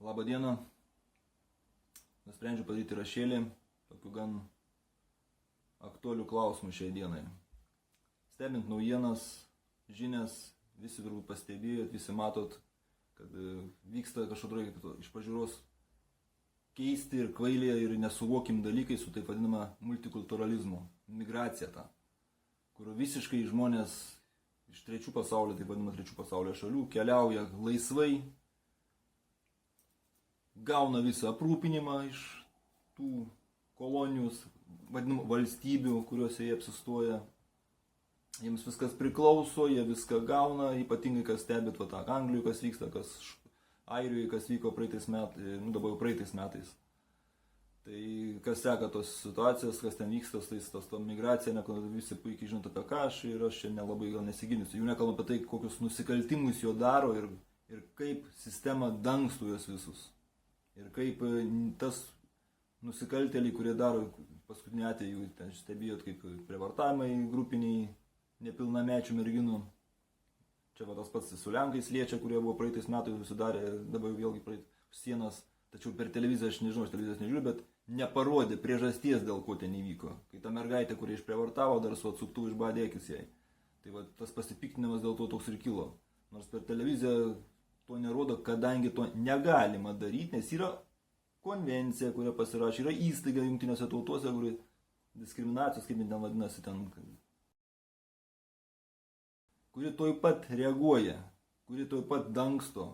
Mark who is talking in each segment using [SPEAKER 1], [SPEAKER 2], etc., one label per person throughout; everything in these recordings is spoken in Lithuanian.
[SPEAKER 1] Labą dieną. Nusprendžiau padaryti rašėlį tokių gan aktualių klausimų šiai dienai. Stebint naujienas, žinias, visi turbūt pastebėjot, visi matot, kad vyksta kažkokie iš pažiūros keisti ir kvailė ir nesuvokim dalykai su taip vadinama multikulturalizmu, migracija ta, kur visiškai žmonės iš trečių pasaulio, taip vadinama trečių pasaulio šalių, keliauja laisvai, gauna visą aprūpinimą iš tų kolonijų, vadinamų valstybių, kuriuose jie apsistoja. Jiems viskas priklauso, jie viską gauna, ypatingai kas stebit, Anglijoje kas vyksta, kas Airijoje kas vyko praeitais metais, dabar jau praeitais metais. Tai kas seka tos situacijas, kas ten vyksta, ta migracija, visi puikiai žinot apie ką ir aš čia nelabai gal nesigilinsiu. Jau nekalbam apie tai, kokius nusikaltimus jo daro ir kaip sistema dangstų juos visus. Ir kaip tas nusikaltėliai, kurie daro paskutinį atveju, ten stebėjot kaip prievartavimai grupiniai nepilnamečių merginų. Čia tas pats su Lenkais liečia, kurie buvo praeitais metais susidarė, dabar vėlgi praeitais sienas. Tačiau per televiziją, aš nežinau, aš televizijos nežiūriu, bet neparodė priežasties, dėl ko ten įvyko. Kai ta mergaitė, kurie išprievartavo, dar su atsuktuvu išbadė akis jai. Tai tas pasipiktinimas dėl to toks ir kilo. Nors per televiziją to nerodo, kadangi to negalima daryti, nes yra konvencija, kurią pasirašė, yra įstaiga jungtinėse tautose, kuri diskriminacijos, kaip ten vadinasi, kuri toj pat reaguoja, kuri toj pat dangsto.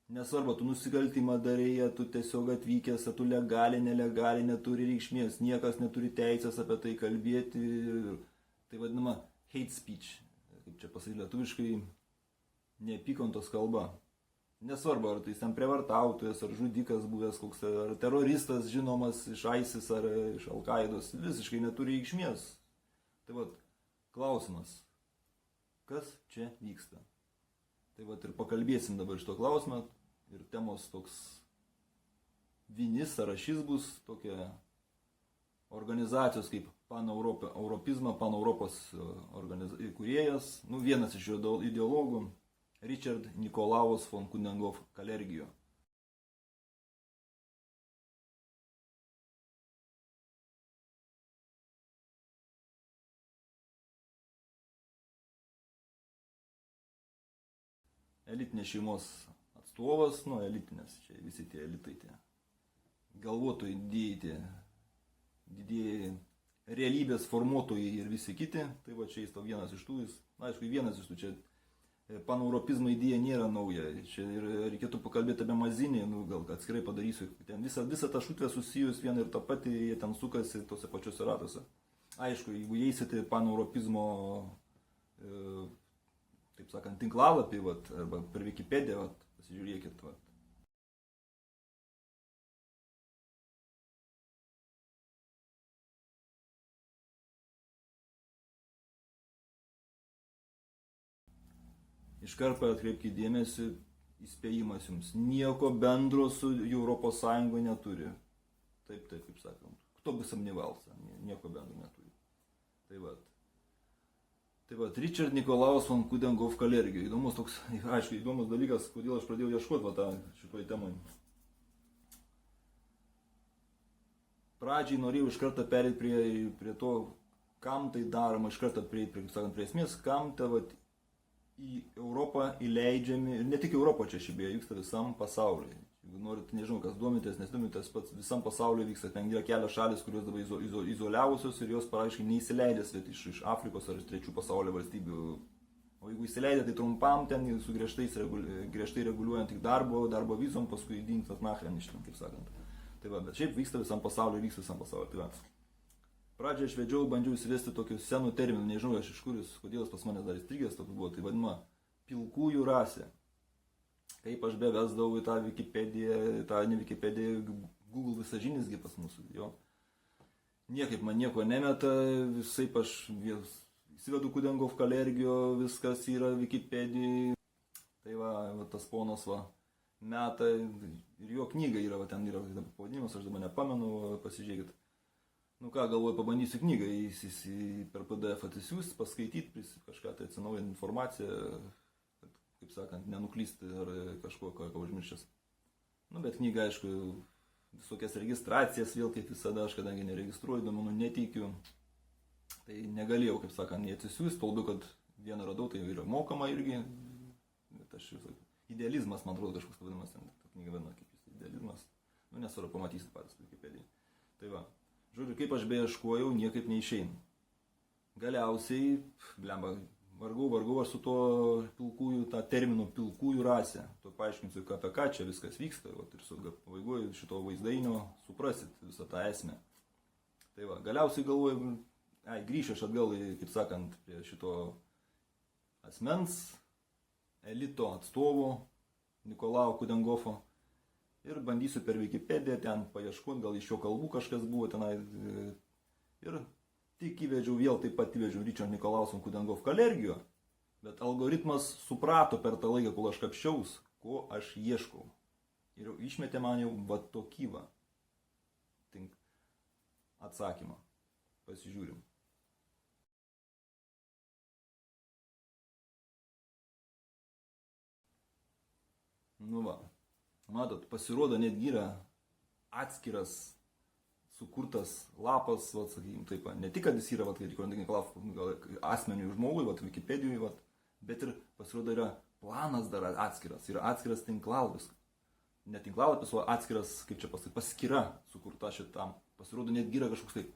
[SPEAKER 1] Nesvarbu, tu nusikaltimą darėjai, tu tiesiog atvykęs, tu legaliai, nelegaliai, neturi reikšmės, niekas neturi teisės apie tai kalbėti. Tai vadinama hate speech, kaip čia pasakyti lietuviškai, neapykantos kalba. Nesvarbu, ar tai ten prievartautojas, ar žudikas buvęs, koks, ar teroristas žinomas iš ISIS ar iš Al-Qaidos, visiškai neturi reikšmės. Tai klausimas, kas čia vyksta? Tai ir pakalbėsim dabar iš to klausimą ir temos toks vinis sąrašys bus tokia organizacijos kaip Pan-Europizmą, Pan-Europos įkūrėjas, vienas iš jo ideologų, Richard Nikolaus von Coudenhove Kalergio. Elitinės šeimos atstovas, elitinės, čia visi tie elitai, tie galvotojai, didieji realybės formuotojai ir visi kiti. Tai čia jis vienas iš tų, aišku, vienas iš tų, čia paneuropizmo idėja nėra nauja. Čia reikėtų pakalbėti apie Mazinį, gal atskirai padarysiu. Ten visa ta šutvė susijus viena ir ta pati, jie ten sukasi tose pačiose ratuose. Aišku, jeigu eisite paneuropizmo taip sakant, tinklalapį, arba per Wikipediją, pasižiūrėkit. Iš karto atkreipkite dėmesį, įspėjimas jums, nieko bendro su Europos Sąjungoje neturi. Taip, kaip sakant. Kto bus apnivalsa, nieko bendro neturi. Tai Richard Nikolaus von Coudenhove Kalergio. Įdomus toks, aišku, įdomus dalykas, kodėl aš pradėjau ieškoti šitoj temai. Pradžiai norėjau iš karto perėti prie to, kam tai daroma, iš karto prie esmės, kam į Europą įleidžiami, ir ne tik Europą čia šibėje, vyksta visam pasaulyje. Jeigu norit, nežinau, kas domitės, nesdomitės, pats visam pasaulyje vyksta, ten yra kelios šalis, kurios dabar izoliavusios ir jos paraškai neįsileidęs iš Afrikos ar iš trečių pasaulio valstybių. O jeigu įsileidė, tai trumpam ten su griežtai reguliuojant tik darbo vizom, paskui dingstas nachren iš ten, kaip sakant. Bet šiaip vyksta visam pasaulyje, Pradžioje aš vedžiau, bandžiau įsivesti tokių senų terminų, nežinau aš iš kuris, kodėl pas manęs dar įstrigęs toks buvo, tai vadinama pilkųjų rasė. Kaip aš bevesdavau į tą Wikipediją, ne Wikipediją, Google visažinisgi pas mūsų, jo. Niekaip man nieko nemeta, visaip aš įsivedu Coudenhove Kalergio, viskas yra Wikipedijai. Tai tas ponas meta ir jo knyga yra, ten yra pavadinimas, aš dabar nepamenu, pasižiūrėkit. Galvoju, pabandysiu knygą, per PDF atsisiųsti, paskaityti, kažką tai atsinaujinti informaciją, kaip sakant, nenuklysti ar kažko, ką užmiršęs. Nu, bet knyga, aišku, visokias registracijas vėl, kaip visada, aš kadangi neregistruoju, duomenų neteikiu, tai negalėjau, kaip sakant, neatsisiųsti, toldu, kad vieną radau, tai yra mokama irgi, bet aš visą, idealizmas, man atrodo, kažkoks vadinamas, ten ta knyga vadina, kaip jis idealizmas, nu, nesvarbu, pamatysit patys Wikipedijai. Tai va, žodžiu, kaip aš beieškojau, niekaip neišeina. Galiausiai, blemba, vargau aš su to pilkųjų, tą terminų pilkųjų rasė. To paaiškinsiu, apie ką čia viskas vyksta. Vat, ir su pabaigoje šito vaizdainio suprasit visą tą esmę. Tai va, galiausiai galvoju, grįšiu aš atgal, kaip sakant, prie šito asmens, elito atstovo, Nikolau Kudengofo. Ir bandysiu per Wikipediją ten paieškoti, gal iš jo kalbų kažkas buvo tenai. Ir tik įvedžiau, vėl taip pat įvedžiau Richard Nicholson Kudengov Kalergijo, bet algoritmas suprato per tą laiką, kol aš kapščiaus, ko aš ieškau. Ir išmetė man jau va tokį va atsakymą. Pasižiūrim. Nu va, matot, pasirodo netgi yra atskiras sukurtas lapas, vat, sakykim, taip, ne tik, kad jis yra, vat, asmeniui žmogui, vat, Wikipedijoje, vat, bet ir pasirodo yra planas dar atskiras, yra atskiras tinklalapis. Ne tinklalapis, o atskiras, kaip čia pasakyti, paskyra sukurta šitam. Pasirodo netgi yra kažkoks tai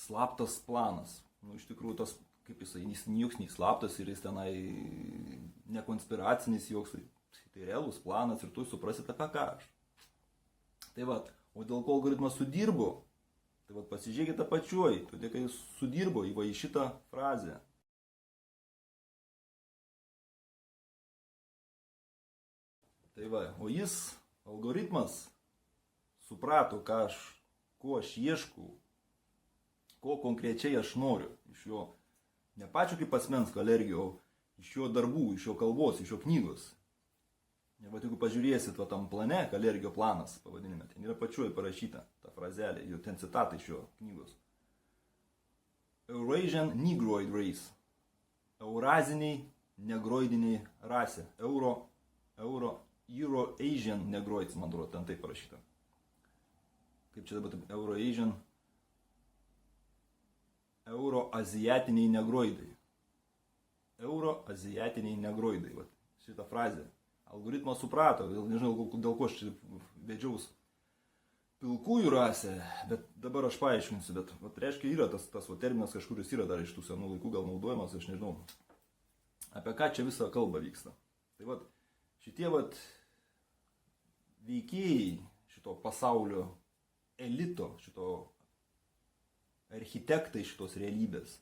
[SPEAKER 1] slaptas planas. Nu, iš tikrųjų, tas, kaip jis joks nei slaptas ir jis tenai nekonspiracinis joks, tai realus planas ir tu suprasit apie ką aš. Tai vat, o dėl ko algoritmas sudirbo, tai vat pasižiūrėkite apačioj, todėl kai jis sudirbo į šitą frazę. Tai va, o jis, algoritmas, suprato, ko aš ieškau, ko konkrečiai aš noriu iš jo, ne pačio kaip asmens Kalergijo, iš jo darbų, iš jo kalbos, iš jo knygos. Ir va, jeigu pažiūrėsit va, tam plane, Kalergijo planas pavadinime, ten yra pačioj parašyta ta frazelė, jau ten citata iš jo knygos. Eurasian Negroid Race. Euraziniai negroidiniai rasė. Euro-Asian Negroids, man atrodo, ten taip parašyta. Kaip čia dabar, Euro-Asian. Euro-Aziatiniai negroidai. Euro-Aziatiniai negroidai. Va, šitą frazę. Algoritmas suprato, nežinau, dėl ko aš čia vedžiaus pilkųjų rasę, bet dabar aš paaiškinsiu, bet vat, reiškia yra tas terminas kažkuris yra dar iš tų senų laikų gal naudojamas, aš nežinau, apie ką čia visa kalba vyksta. Tai vat, šitie vat veikėjai šito pasaulio elito, šito architektai šitos realybės,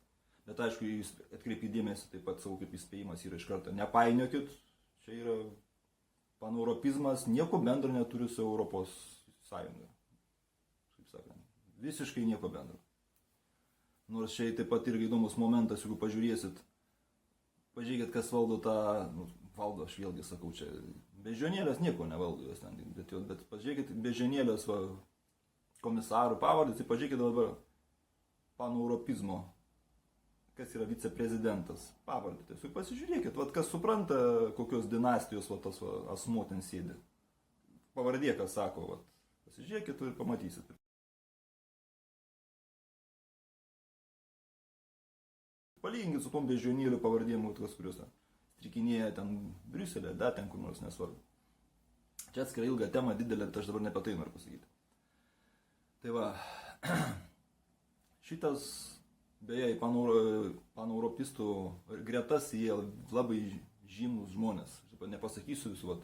[SPEAKER 1] bet aišku, jūs atkreipkite dėmesį, taip pat savo kaip įspėjimas yra iš karto, nepainiokit, čia yra paneuropizmas, nieko bendro neturi su Europos Sąjunga. Kaip sakant, visiškai nieko bendro. Nors čia taip pat irgi įdomus momentas, jeigu pažiūrėsit, pažiūrėkit, kas valdo tą, valdo, aš vėlgi sakau, čia bežionėlės nieko nevaldo jos ten, bet pažiūrėkit, bežionėlės komisarų pavardės, tai pažiūrėkit dabar paneuropizmo, kas yra viceprezidentas, pavardė. Tiesiog pasižiūrėkit, vat, kas supranta, kokios dinastijos vat, tas asmuo ten sėdi. Pavardė, kas sako, vat, pasižiūrėkit ir pamatysit. Palyginkit su tom bežionėlių pavardėm, kurios strikinėja ten Briuselė, da, ten kur nors nesvarbu. Čia atskirai ilga tema, didelė, tai aš dabar ne apie tai noriu pasakyti. Tai va, šitas beje, į paneuropistų gretas jie labai žymus žmonės. Nepasakysiu visų,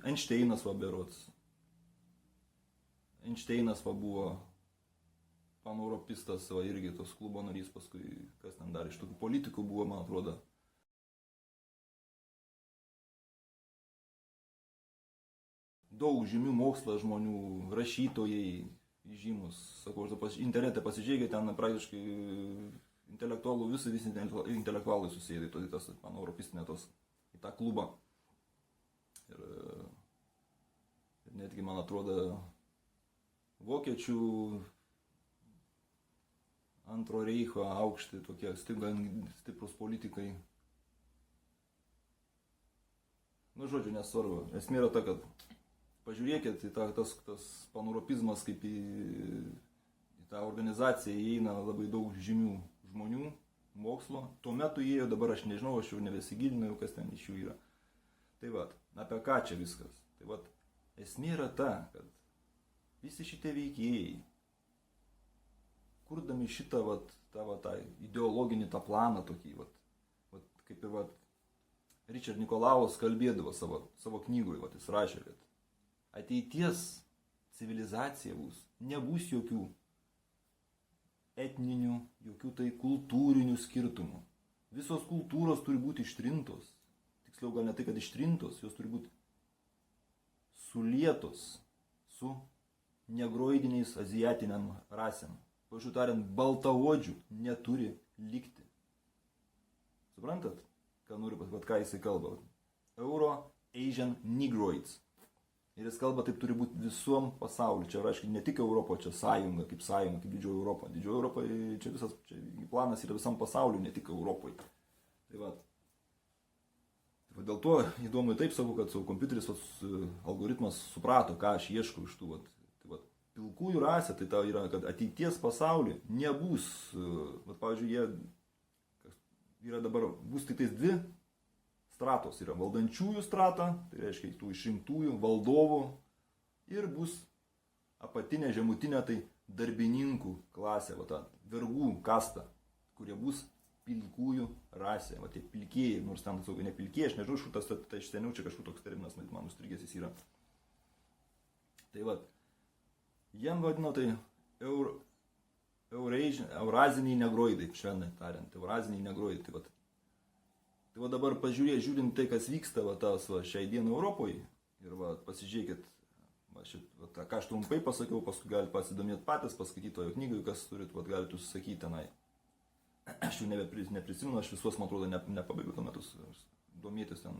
[SPEAKER 1] Einšteinas berods. Einšteinas buvo paneuropistas, irgi tos klubo narys, paskui kas ten dar iš tokių politikų buvo, man atrodo. Daug žymių mokslo žmonių, rašytojai, žymus, sakau, internete pasižiūrėkite, ten praktiškai intelektualų, visi intelektualai susėdė į tas paneuropistinę į tą klubą. Ir netgi, man atrodo, vokiečių antro reicho aukšti tokie stiprus politikai. Nu, žodžiu, nesvarbu. Esmė yra ta, kad pažiūrėkit į tas paneuropizmas, kaip į tą organizaciją įeina labai daug žymių žmonių, mokslo. Tuo metu įėjo, dabar aš nežinau, aš jau nebesigilinau, kas ten iš jų yra. Tai va, apie ką čia viskas? Tai va, esmė yra ta, kad visi šitie veikėjai, kurdami šitą tą ideologinį tą planą tokį, kaip ir Richard Nikolaus kalbėdavo savo knygoje, jis rašė, kad ateities civilizacija nebus jokių etninių, jokių tai kultūrinių skirtumų. Visos kultūros turi būti ištrintos. Tiksliau gal ne tai, kad ištrintos, jos turi būti sulietos su negroidiniais aziatiniam rasėm. Pavyzdžiui tariant, baltaodžių neturi likti. Suprantat, ką jisai kalba? Euro-Asian Negroids. Ir jis kalba, taip turi būti visom pasauliu. Čia reiškia ne tik Europo, čia sąjunga, kaip didžioji Europa. Didžioji Europa, čia planas yra visam pasauliu, ne tik Europoje. Tai va. Dėl to įdomu taip sakau, kad savo kompiuteris, algoritmas suprato, ką aš ieškau iš tų. Pilkųjų rasė, tai ta yra, kad ateities pasaulyje nebus, pavyzdžiui, jie yra dabar, bus tik tais dvi stratos, yra valdančiųjų strata, tai reiškia tų išrinktųjų valdovų, ir bus apatinė, žemutinė, tai darbininkų klasė, ta vergų kasta, kurie bus pilkųjų rasė, tie pilkėjai, nors ten saugai ne pilkėjai, aš nežinau, iš kur tai iš seniau čia kažkur toks terminas, man užstrigęs jis yra. Tai va, jiem vadino tai euraziniai negroidai, švelniai tariant, euraziniai negroidai. Tai dabar žiūrint tai, kas vyksta šiai dienai Europoje, ir pasižiūrėkit, ką aš trumpai pasakiau, paskui galite pasidomėti patys, paskaityti tojo knygoje, kas turit, galite užsakyti tenai. Aš jau neprisimenu, aš visos, man atrodo, nepabaigiau tuo metus domėtis ten.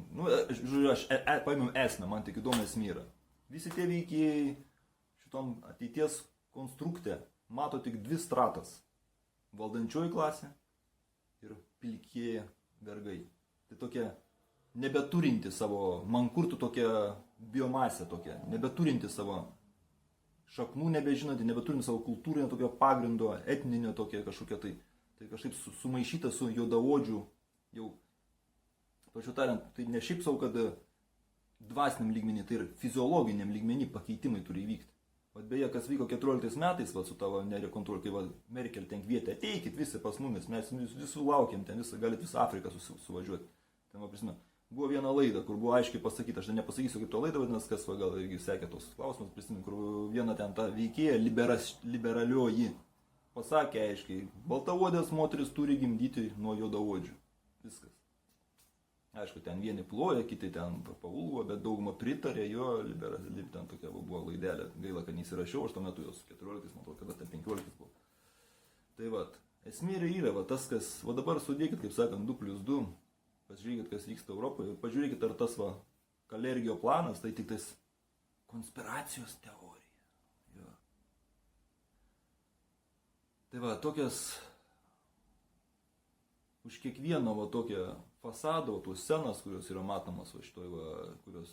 [SPEAKER 1] Žiūrėjau, aš paėmiau esmę, man tik įdomu esmė yra. Visi tie veikėjai šitom ateities konstrukte mato tik dvi stratas. Valdančioji klasė ir pilkieji vergai. Tai tokia nebeturinti savo, mankurtų tokia biomasė tokia, nebeturinti savo šaknų, nebežinanti, nebeturinti savo kultūrinio tokio pagrindo, etninio tokio kažkokio tai kažkaip sumaišyta su juodaodžių, jau, pačiu tariant, tai ne šiaip savo, kad dvasiniam lygmenį, tai ir fiziologiniam lygmenį pakeitimai turi įvykti. Beje, kas vyko 14 metais su tavo nerekontroliu, kai Merkel ten kvietė, ateikit visi pas mumis, mes visų laukiam, ten galite visą Afriką suvažiuoti. Ten, prisimenu, buvo viena laida, kur buvo aiškiai pasakyta, aš nepasakysiu, kaip to laida vadinasi, kas gal irgi sekė tos klausimus, prisimenu, kur viena ten ta veikėja, liberalioji, pasakė aiškiai, baltaodės moteris turi gimdyti nuo juodaodžių. Viskas. Aišku, ten vieni ploja, kiti ten paulvo, bet dauguma pritarė jo, ten tokia buvo laidelė. Gaila, kad neįsirašiau, aš tuo metu jos 14, man atrodo, kada ten 15 buvo. Tai esmė yra tas, kas, dabar sudėkit, kaip sakant, 2+2, pasižiūrėkit, kas vyksta Europoje, pažiūrėkit, ar tas Kalergio planas, tai tik tais konspiracijos teorija. Tai tokias, už kiekvieno tokią fasado, tos scenas, kurios yra matomas šitoj, kurios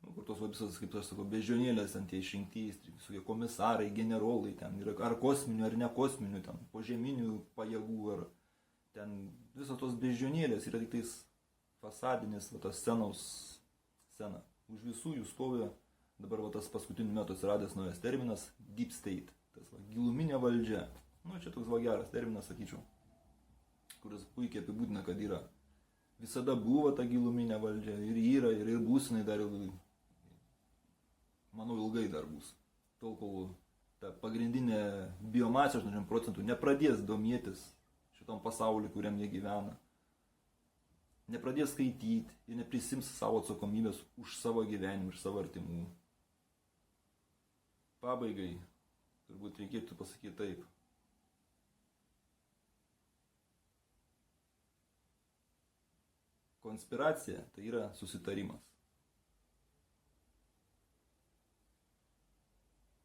[SPEAKER 1] kur tos visas, kaip aš sakau, bežionėlės ant tie išrinktys, visokie komisarai, generolai, ten yra ar kosminių, ar nekosminių, ten požeminių pajėgų, ar ten visos tos bežionėlės yra tik tais fasadinis, tas scenos scena. Už visų jų stovi dabar tas paskutiniu metu atsiradęs naujas terminas deep state, tas giluminė valdžia. Čia toks geras terminas, sakyčiau, kuris puikiai apibūdina, kad yra. Visada buvo ta giluminė valdžia ir yra, ir būsinai dar ilgai. Manau, ilgai dar bus. Tol, kol ta pagrindinė biomasė 80% nepradės domėtis šitom pasauliu, kuriam jie gyvena. Nepradės skaityti ir neprisims savo atsakomybės už savo gyvenimą, už savo artimų. Pabaigai, turbūt reikėtų pasakyti taip. Konspiracija tai yra susitarimas.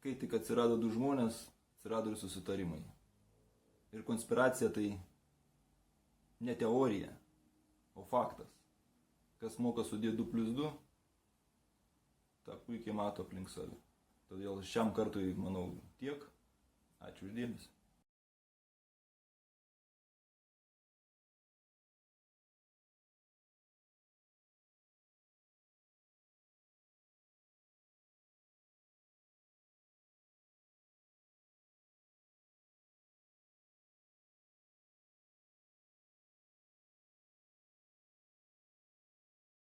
[SPEAKER 1] Kai tik atsirado du žmonės, atsirado ir susitarimai. Ir konspiracija tai ne teorija, o faktas. Kas moka sudėti 2+2, tą puikiai mato aplink save. Todėl šiam kartui, manau, tiek. Ačiū uždėmesi.